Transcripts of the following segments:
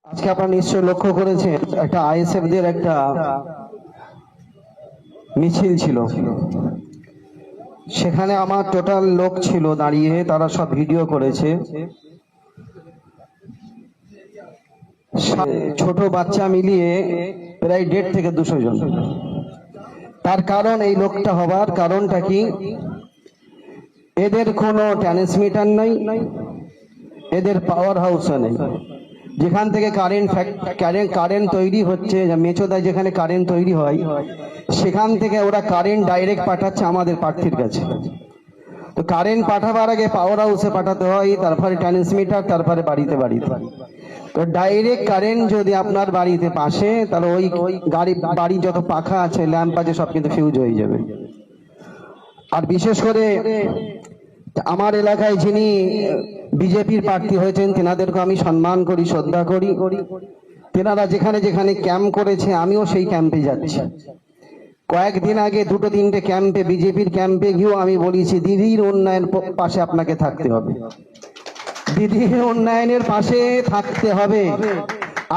আজকে আপনারা নিশ্চয়ই লক্ষ্য করেছেন একটা আইএসএফ দের একটা মিছিল ছিল, সেখানে আমার টোটাল লোক ছিল দাঁড়িয়ে, তারা সব ভিডিও করেছে। ছোট বাচ্চা মিলিয়ে প্রায় 150 থেকে 200 জন। তার কারণ, এই লোকটা হবার কারণটা কি, এদের কোনো ট্রান্সমিটার নাই, এদের পাওয়ার হাউসও নেই। যেখান থেকে কারেন্ট তৈরি হচ্ছে, মেচোদায় যেখানে কারেন্ট তৈরি হয়, সেখান থেকে ওরা কারেন্ট ডাইরেক্ট পাঠাচ্ছে আমাদের প্রার্থীর কাছে। তো কারেন্ট পাঠাবার আগে পাওয়ার হাউসে পাঠাতে হয়, তারপরে ট্রান্সমিটার, তারপরে বাড়িতে। তো ডাইরেক্ট কারেন্ট যদি আপনার বাড়িতে পাশে, তাহলে ওই বাড়ির যত পাখা আছে, ল্যাম্প আছে, সব কিন্তু ফিউজ হয়ে যাবে। আর বিশেষ করে আমার এলাকায় যিনি বিজেপির প্রার্থী হয়েছেন, তেনাদেরকে আমি সম্মান করি, শ্রদ্ধা করি। তেনারা যেখানে যেখানে ক্যাম্প করেছে, আমিও সেই ক্যাম্পে যাচ্ছি। কয়েকদিন আগে 2-3টে ক্যাম্পে, বিজেপির ক্যাম্পে গিয়েও আমি বলেছি, দিদির উন্নয়ন পাশে আপনাকে থাকতে হবে, দিদির উন্নয়নের পাশে থাকতে হবে।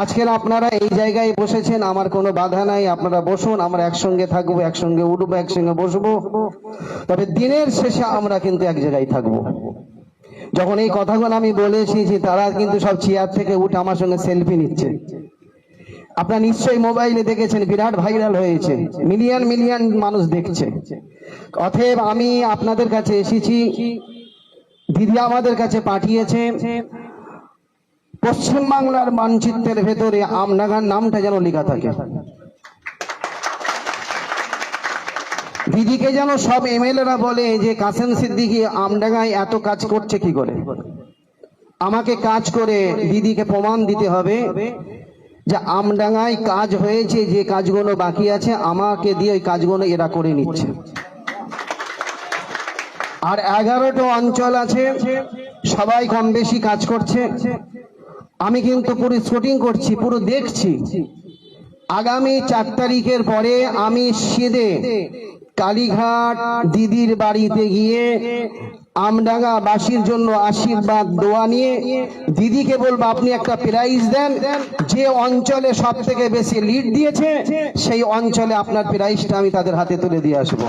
আজকের আপনারা এই জায়গায় বসেছেন, আমার কোনো বাধা নাই, আপনারা বসুন, আমরা একসঙ্গে থাকবো, একসঙ্গে উঠবো, একসঙ্গে বসবো। তবে দিনের শেষে আমরা কিন্তু এক জায়গায় থাকবো। যখন এই কথাগুলো আমি বলেছি, যে তারা কিন্তু সব চেয়ার থেকে উঠে আমার সঙ্গে সেলফি নিচ্ছে। আপনারা নিশ্চয়ই মোবাইলে দেখেছেন, বিরাট ভাইরাল হয়েছে, মিলিয়ন মানুষ দেখছে। অতএব আমি আপনাদের কাছে এসেছি, দিদি আমাদের কাছে পাঠিয়েছে, পশ্চিমবাংলার মানচিত্রের ভেতরে আমডাঙ্গার নামটা যেন লেখা থাকে। দিদিকে যেন সব এমএলএরা বলে যে কাসেম সিদ্দিকী আমডাঙ্গায় এত কাজ করছে কি করে। আমাকে কাজ করে দিদিকে প্রমাণ দিতে হবে যে আমডাঙ্গায় কাজ হয়েছে, যে কাজগুলো বাকি আছে আমাকে দিয়ে ওই কাজগুলো এরা করে নিচ্ছে। আর 11টা অঞ্চল আছে, সবাই কম বেশি কাজ করছে। আমি কিন্তু পুরো শুটিং করছি, পুরো দেখছি। আগামী 4 তারিখের পরে আমি সিধে কালীঘাট দিদির বাড়িতে গিয়ে আমডাঙ্গা বাসীর জন্য আশীর্বাদ দোয়া নিয়ে দিদিকে বলবো, আপনি একটা প্রাইজ দেন, যে অঞ্চলে সব থেকে বেশি লিড দিয়েছে সেই অঞ্চলে আপনার প্রাইজটা আমি তাদের হাতে তুলে দিয়ে আসবো।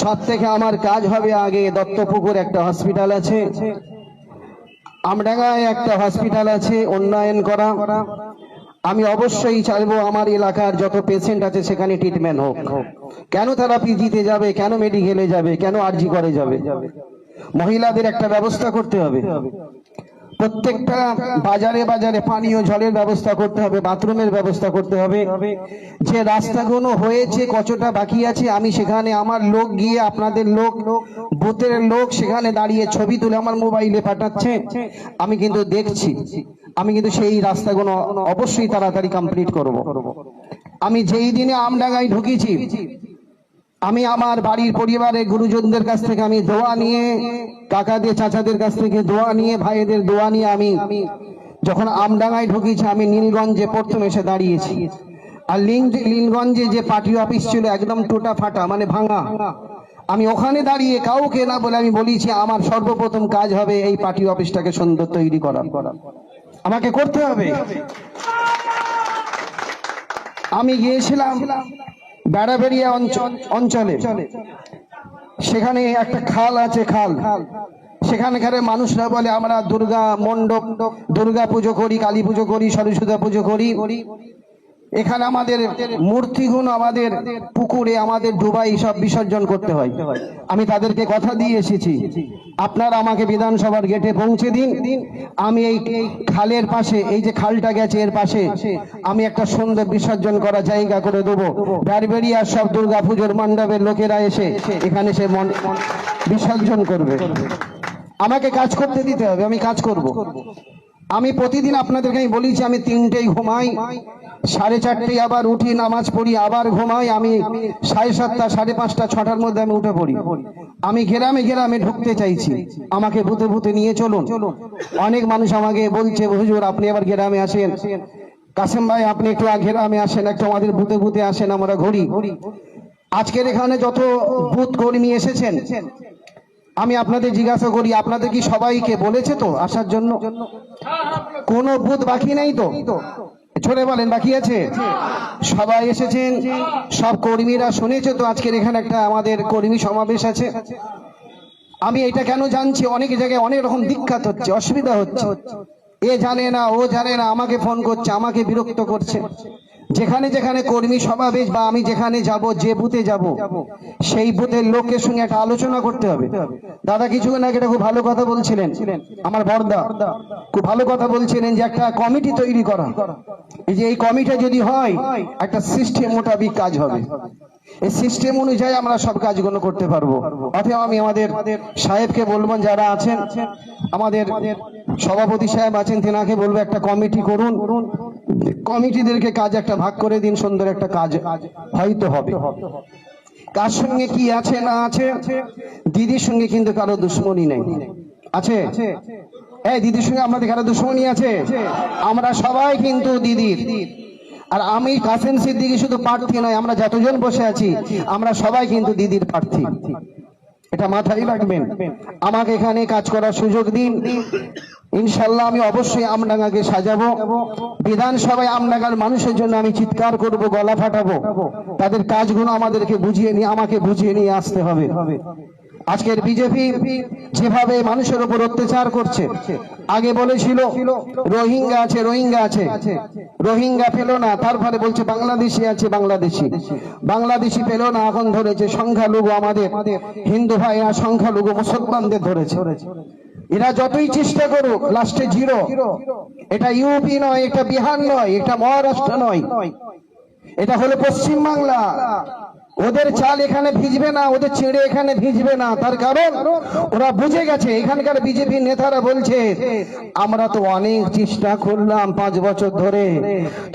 সব থেকে আমার কাজ হবে, আগে দত্তপুকুর একটা হসপিটাল আছে, আমডাঙ্গায় একটা হসপিটাল আছে, উন্নয়ন করা। আমি অবশ্যই চাইবো আমার এলাকার যত পেশেন্ট আছে সেখানে ট্রিটমেন্ট হোক। কেন তারা পিজিতে যাবে, কেন মেডিকেলে যাবে, কেন আরজি করে যাবে? মহিলাদের একটা ব্যবস্থা করতে হবে, প্রত্যেকটা বাজারে পানীয় জলের ব্যবস্থা করতে হবে, বাথরুমের ব্যবস্থা করতে হবে। যে রাস্তাগুলো হয়েছে, কতটা বাকি আছে, আমি সেখানে আমার লোক গিয়ে, আপনাদের লোক, বুথের লোক সেখানে দাঁড়িয়ে ছবি তুলে আমার মোবাইলে পাঠাচ্ছে, আমি কিন্তু দেখছি। আমি কিন্তু সেই রাস্তাগুলো অবশ্যই তাড়াতাড়ি কমপ্লিট করব। আমি যেই দিনে আমডাঙ্গায় ঢুকেছি, আমি আমার বাড়ির পরিবারের গুরুজনদের কাছ থেকে আমি দোয়া নিয়ে, কাকাদের চাচাদের কাছ থেকে দোয়া নিয়ে, ভাইদের দোয়া নিয়ে আমি যখন আমডাঙ্গায় ঢুকেছি, আমি নীলগঞ্জে প্রথম এসে দাঁড়িয়েছি। আর নীলগঞ্জে যে পার্টি অফিস ছিল একদম টোটা ফাটা, মানে ভাঙা, আমি ওখানে দাঁড়িয়ে কাউকে না বলে আমি বলেছি, আমার সর্বপ্রথম কাজ হবে এই পার্টি অফিসটাকে সুন্দর তৈরি করা, আমাকে করতে হবে। আমি গিয়েছিলাম বেড়াবেড়িয়া অঞ্চলে, সেখানে একটা খাল আছে, সেখানকার মানুষরা বলে আমরা দুর্গা মণ্ডপ, দুর্গা পুজো করি, কালী পুজো করি, সরস্বতী পুজো করি। এখানে আমাদের মূর্তিগুলো আমাদের পুকুরে, আমাদের ডুবাই সব বিসর্জন করতে হয়। আমি তাদেরকে কথা দিয়ে এসেছি, আপনারা আমাকে বিধানসভার গেটে পৌঁছে দিন, আমি এই খালের পাশে, এই যে খালটা গেছে এর পাশে আমি একটা সুন্দর বিসর্জন করা জায়গা করে দেবো। বেড়াবেড়িয়ার সব দুর্গা পুজোর মণ্ডপের লোকেরা এসে এখানে সে বিসর্জন করবে। আমাকে কাজ করতে দিতে হবে, আমি কাজ করব। আমি প্রতিদিন আপনাদেরকে আমি বলেছি, আমি 3টেই ঘুমাই, 4:30 আবার উঠি, নামাজ পড়ি, আবার ঘুমাই। আমি 7:30, 5:30, 6টার মধ্যে আমি উঠে পড়ি। আমি গ্রামে ঢুকতে চাইছি, আমাকে ভূতে নিয়ে চলুন। অনেক মানুষ আমাকে বলছে, হুজুর আপনি আবার গ্রামে আসেন, কাসেম ভাই আপনি একটু গ্রামে আসেন, একটু আমাদের ভূতে আসেন, আমরা ঘুরি। আজকের এখানে যত বুথ কর্মী এসেছেন, আমি আপনাদের জিজ্ঞাসা করি, আপনাদের কি সবাইকে বলেছে তো আসার জন্য? কোনো বুথ বাকি নেই তো? ছোড়ে বলেন বাকি আছে? সবাই এসেছেন, সব কর্মীরা শুনেছে তো আজকের এখানে একটা আমাদের কর্মী সমাবেশ আছে। আমি এটা কেন জানছি, অনেক জায়গায় অনেক রকম দীক্ষাত হচ্ছে, অসুবিধা হচ্ছে, এ জানে না ও জানে না, আমাকে ফোন করছে, আমাকে বিরক্ত করছে। যেখানে যেখানে কর্মী সমাবেশ বা আমি যেখানে যাব, যে বুথে যাব, সেই বুথের লোকের সঙ্গে একটা আলোচনা করতে হবে। দাদা কিছুক্ষণ আগে এটা খুব ভালো কথা বলছিলেন, আমার বড়দা খুব ভালো কথা বলছিলেন যে একটা কমিটি তৈরি করা। এই যে এই কমিটি যদি হয়, একটা সিস্টেম মোতাবিক কাজ হবে, এই সিস্টেম অনুযায়ী আমরা সব কাজগুলো করতে পারবো। অথবা আমি আমাদের সাহেবকে বলবো, যারা আছেন আমাদের সভাপতি সাহেব আছেন, তেনাকে বলবো একটা কমিটি করুন, কমিটিদেরকে কাজ একটা ভাগ করে দিন, সুন্দর একটা কাজ হয়তো হবে। কার সঙ্গে কি আছে না আছে, দিদির সঙ্গে কিন্তু কারো দুশ্মনী নেই, আছে? এই দিদির সঙ্গে আমাদের কারো দুশ্মনী আছে? আমরা সবাই কিন্তু দিদির। আর আমি কাসেম সিদ্দিকী শুধু প্রার্থী নয়, আমরা যতজন বসে আছি আমরা সবাই কিন্তু দিদির প্রার্থী, এটা মাথায় রাখবেন। আমাকে এখানে কাজ করার সুযোগ দিন, ইনশাল্লাহ আমি অবশ্যই আমডাঙ্গাকে সাজাবো। বিধানসভায় আমডাঙ্গার মানুষের জন্য আমি চিৎকার করব, গলা ফাটাবো, তাদের কাজগুলো আমাদেরকে বুঝিয়ে নিয়ে আমাকে বুঝিয়ে নিয়ে আসতে হবে। আজকের বিজেপি যেভাবে মানুষের উপর অত্যাচার করছে, আগে বলেছিল রোহিঙ্গা আছে, রোহিঙ্গা আছে, রোহিঙ্গা পেল না, তারপরে বলছে বাংলাদেশি আছে, বাংলাদেশি পেল না, এখন ধরেছে সংখ্যালঘু আমাদের হিন্দু ভাইরা, সংখ্যালঘু মুসলমানদের ধরেছে। এরা যতই চেষ্টা করুক লাস্টে জিরো। এটা ইউপি নয়, এটা বিহার নয়, এটা মহারাষ্ট্র নয়, এটা হলো পশ্চিম বাংলা। ওদের চাল এখানে ভিজবে না, ওদের ছেড়ে এখানে ভিজবে না, তার কারণ ওরা বুঝে গেছে। এখানকার বিজেপি নেতারা বলছে আমরা তো অনেক চেষ্টা করলাম 5 বছর ধরে,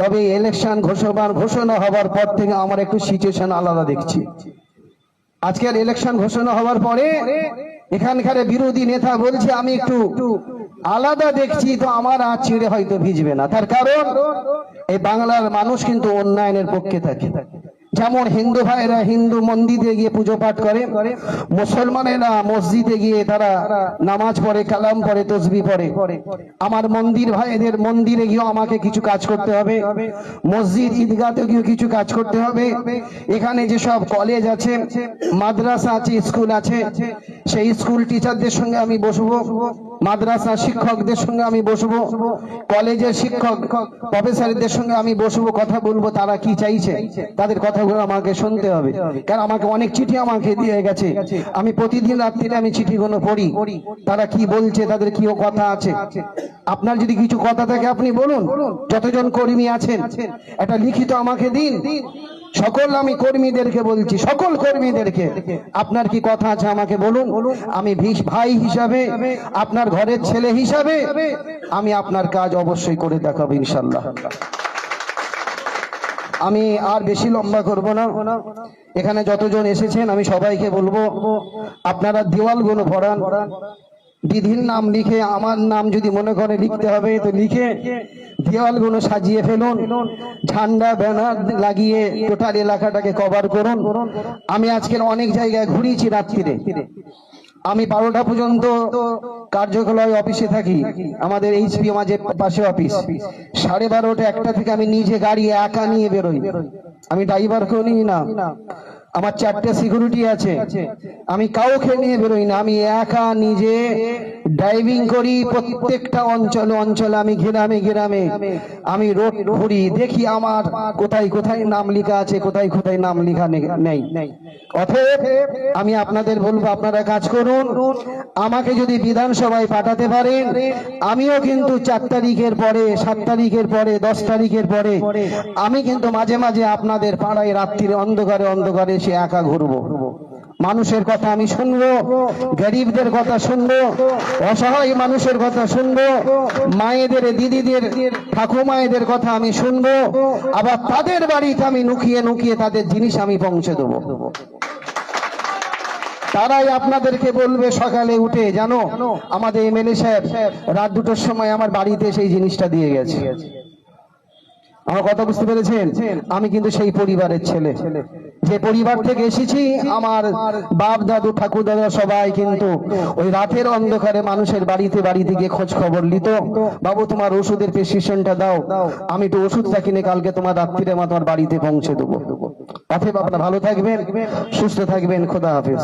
তবে ইলেকশন ঘোষণা হবার পর থেকে আমার একটু সিচুয়েশন আলাদা দেখছি। আজকের ইলেকশন ঘোষণা হওয়ার পরে এখানকার বিরোধী নেতা বলছে আমি একটু আলাদা দেখছি, তো আমার আর ছেড়ে হয়তো ভিজবে না। তার কারণ এই বাংলার মানুষ কিন্তু উন্নয়নের পক্ষে থাকে। যেমন হিন্দু ভাইরা হিন্দু মন্দিরে গিয়ে পুজো পাঠ করে, মুসলমানেরা মসজিদে গিয়ে তারা নামাজ পড়ে, কালাম পড়ে, তসবি পড়ে। আমার মন্দির ভাইদের মন্দিরে গিয়ে আমাকে কিছু কাজ করতে হবে, মসজিদ ঈদগাতে গিয়ে কিছু কাজ করতে হবে। এখানে যেসব কলেজ আছে, মাদ্রাসা আছে, স্কুল আছে, সেই স্কুল টিচারদের সঙ্গে আমি বসবো, মাদ্রাসা শিক্ষকদের সঙ্গে আমি বসবো, কলেজের শিক্ষক প্রফেসরদের সঙ্গে আমি বসবো, কথা বলবো তারা কি চাইছে, তাদের কথাগুলো আমাকে শুনতে হবে। কারণ আমাকে অনেক চিঠি আমাকে দিয়ে গেছে, আমি প্রতিদিন রাত্রিরে আমি চিঠিগুলো পড়ি, তারা কি বলছে, তাদের কি কথা আছে। আপনার যদি কিছু কথা থাকে আপনি বলুন, যতজন কর্মী আছেন একটা লিখিত আমাকে দিন। সকল আমি কর্মীদেরকে বলছি, সকল কর্মীদেরকে আপনার কি কথা আছে আমাকে বলুন। আমি ভাই হিসাবে, আপনার ঘরের ছেলে হিসাবে আমি আপনার কাজ অবশ্যই করে দেখাবো ইনশাল্লাহ। আমি আর বেশি লম্বা করব না, এখানে যতজন এসেছেন আমি সবাইকে বলবো আপনারা দেওয়ালগুলো ভরান, দিদির নাম লিখে, আমার নাম যদি মনে করে লিখতে হবে তো লিখে দেওয়ালগুলো সাজিয়ে ফেলুন, ঝান্ডা ব্যানার লাগিয়ে টোটাল এলাকাটাকে কভার করুন। আমি আজকের অনেক জায়গায় ঘুরিয়েছি রাত্রিরে, আমি 12টা পর্যন্ত কার্যকলাপ অফিসে থাকি, আমাদের এইচপি আমাদের পাশে অফিস। 12:30 1টা থেকে আমি নিজে গাড়ি একা নিয়ে বেরোই, আমি ড্রাইভারকেও নিই না, আমার 4টে সিকিউরিটি আছে, আমি কাউকে নিয়ে বেরোই না, আমি একা নিজে ড্রাইভিং করি। প্রত্যেকটা অঞ্চলে আমি গ্রামে আমি রোড ঘুরি, দেখি আমার কোথায় কোথায় নাম লেখা আছে, কোথায় কোথায় নাম লেখা নেই। অতএব আমি আপনাদের বলবো আপনারা কাজ করুন। আমাকে যদি বিধানসভায় পাঠাতে পারেন, আমিও কিন্তু 4 তারিখের পরে, 7 তারিখের পরে, 10 তারিখের পরে আমি কিন্তু মাঝে মাঝে আপনাদের পাড়ায় রাত্রিরে অন্ধকারে এসে একা ঘুরবো। মানুষের কথা আমি শুনবো, গরিবদের কথা শুনবো, অসহায় মানুষের কথা শুনবো, মায়েদের, দিদিদের, ঠাকুমায়েদের কথা আমি শুনবো, আবার তাদের বাড়িতে আমি নুকিয়ে তাদের জিনিস আমি পৌঁছে দেবো। তারাই আপনাদেরকে বলবে সকালে উঠে, জানো আমাদের এমএলএ সাহেব রাত 2টোর সময় আমার বাড়িতে সেই জিনিসটা দিয়ে গেছে। আমার কথা বুঝতে পেরেছেন? আমি কিন্তু সেই পরিবারের ছেলে, যে পরিবার থেকে এসেছি, আমার বাপ দাদু ঠাকুর দাদা সবাই কিন্তু ওই রাতের অন্ধকারে মানুষের বাড়িতে বাড়িতে গিয়ে খোঁজ খবর নিত, বাবু তোমার ওষুধের প্রেসক্রিপশনটা দাও, আমি একটু ওষুধটা কিনে কালকে তোমার রাত্রিরে আমার তোমার বাড়িতে পৌঁছে দেবো। অতএব আপনারা ভালো থাকবেন, সুস্থ থাকবেন, খোদা হাফেজ।